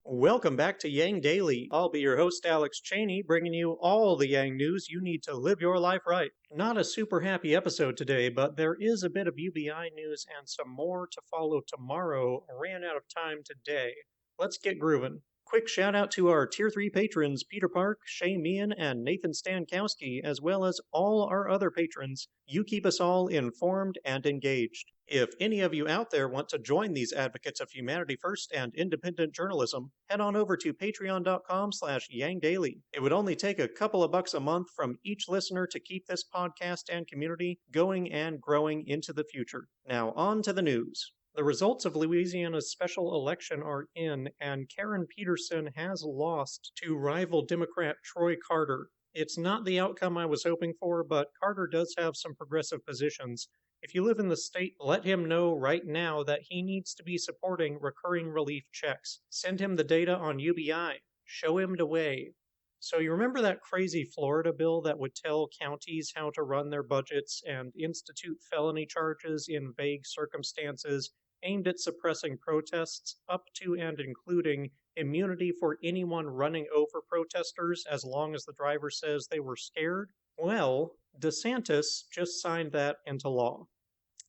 Welcome back to Yang Daily. I'll be your host, Alex Cheney, bringing you all the Yang news you need to live your life right. Not a super happy episode today, but there is a bit of UBI news and some more to follow tomorrow. Ran out of time today. Let's get grooving. Quick shout out to our Tier 3 patrons, Peter Park, Shay Meehan, and Nathan Stankowski, as well as all our other patrons. You keep us all informed and engaged. If any of you out there want to join these advocates of humanity first and independent journalism, head on over to patreon.com/YangDaily. It would only take a couple of bucks a month from each listener to keep this podcast and community going and growing into the future. Now on to the news. The results of Louisiana's special election are in, and Karen Peterson has lost to rival Democrat Troy Carter. It's not the outcome I was hoping for, but Carter does have some progressive positions. If you live in the state, let him know right now that he needs to be supporting recurring relief checks. Send him the data on UBI. Show him the way. So you remember that crazy Florida bill that would tell counties how to run their budgets and institute felony charges in vague circumstances aimed at suppressing protests, up to and including immunity for anyone running over protesters as long as the driver says they were scared? Well, DeSantis just signed that into law.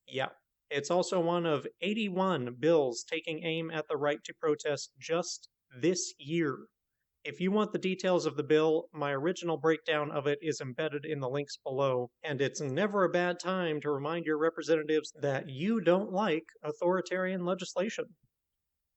Yeah, it's also one of 81 bills taking aim at the right to protest just this year. If you want the details of the bill, my original breakdown of it is embedded in the links below, and it's never a bad time to remind your representatives that you don't like authoritarian legislation.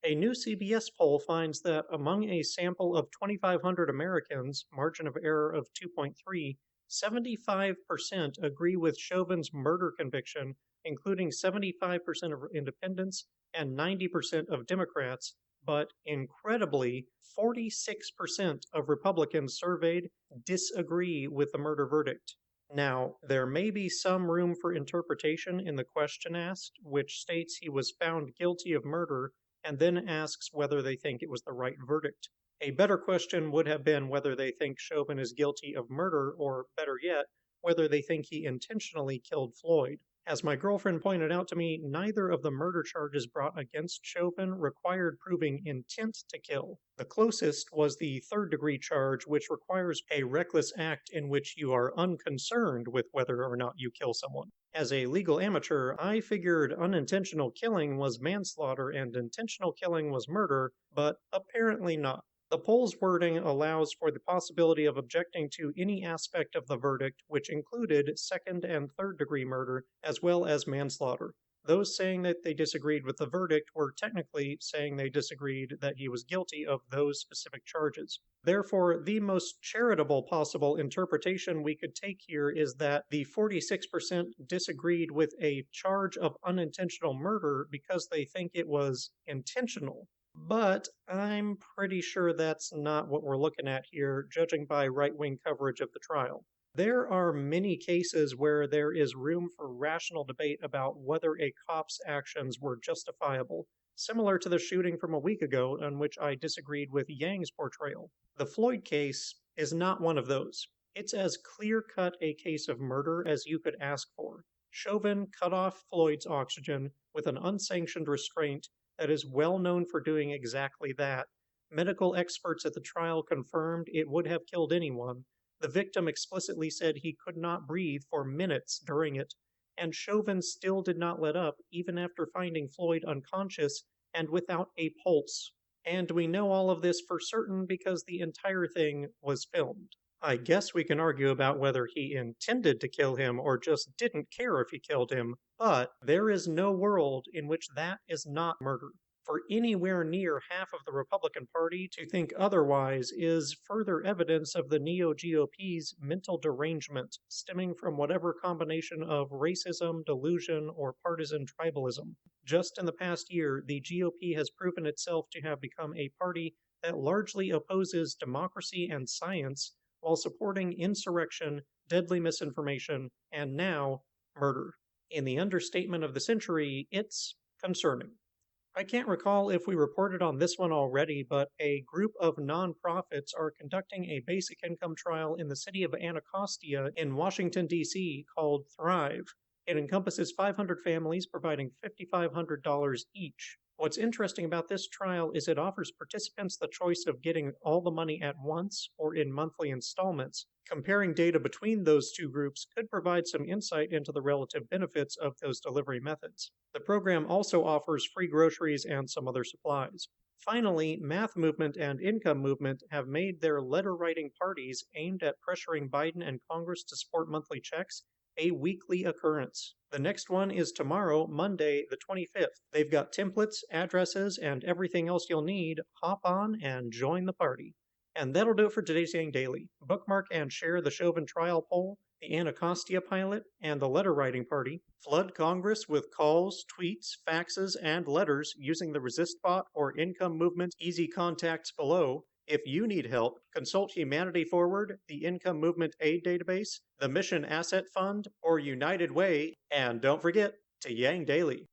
A new CBS poll finds that among a sample of 2,500 Americans, margin of error of 2.3, 75% agree with Chauvin's murder conviction, including 75% of independents and 90% of Democrats, but incredibly, 46% of Republicans surveyed disagree with the murder verdict. Now, there may be some room for interpretation in the question asked, which states he was found guilty of murder and then asks whether they think it was the right verdict. A better question would have been whether they think Chauvin is guilty of murder, or better yet, whether they think he intentionally killed Floyd. As my girlfriend pointed out to me, neither of the murder charges brought against Chauvin required proving intent to kill. The closest was the third-degree charge, which requires a reckless act in which you are unconcerned with whether or not you kill someone. As a legal amateur, I figured unintentional killing was manslaughter and intentional killing was murder, but apparently not. The poll's wording allows for the possibility of objecting to any aspect of the verdict, which included second and third degree murder, as well as manslaughter. Those saying that they disagreed with the verdict were technically saying they disagreed that he was guilty of those specific charges. Therefore, the most charitable possible interpretation we could take here is that the 46% disagreed with a charge of unintentional murder because they think it was intentional. But I'm pretty sure that's not what we're looking at here, judging by right-wing coverage of the trial. There are many cases where there is room for rational debate about whether a cop's actions were justifiable, similar to the shooting from a week ago on which I disagreed with Yang's portrayal. The Floyd case is not one of those. It's as clear-cut a case of murder as you could ask for. Chauvin cut off Floyd's oxygen with an unsanctioned restraint that is well known for doing exactly that. Medical experts at the trial confirmed it would have killed anyone. The victim explicitly said he could not breathe for minutes during it, and Chauvin still did not let up even after finding Floyd unconscious and without a pulse. And we know all of this for certain because the entire thing was filmed. I guess we can argue about whether he intended to kill him or just didn't care if he killed him, but there is no world in which that is not murder. For anywhere near half of the Republican Party to think otherwise is further evidence of the neo-GOP's mental derangement, stemming from whatever combination of racism, delusion, or partisan tribalism. Just in the past year, the GOP has proven itself to have become a party that largely opposes democracy and science, while supporting insurrection, deadly misinformation, and now, murder. In the understatement of the century, it's concerning. I can't recall if we reported on this one already, but a group of nonprofits are conducting a basic income trial in the city of Anacostia in Washington, D.C. called Thrive. It encompasses 500 families providing $5,500 each. What's interesting about this trial is it offers participants the choice of getting all the money at once or in monthly installments. Comparing data between those two groups could provide some insight into the relative benefits of those delivery methods. The program also offers free groceries and some other supplies. Finally, Math Movement and Income Movement have made their letter writing parties aimed at pressuring Biden and Congress to support monthly checks a weekly occurrence. The next one is tomorrow, Monday, the 25th. They've got templates, addresses, and everything else you'll need. Hop on and join the party. And that'll do it for today's Yang Daily. Bookmark and share the Chauvin trial poll, the Anacostia pilot, and the letter writing party. Flood Congress with calls, tweets, faxes, and letters using the ResistBot or Income Movement easy contacts below. If you need help, consult Humanity Forward, the Income Movement Aid Database, the Mission Asset Fund, or United Way, and don't forget to Yang Daily.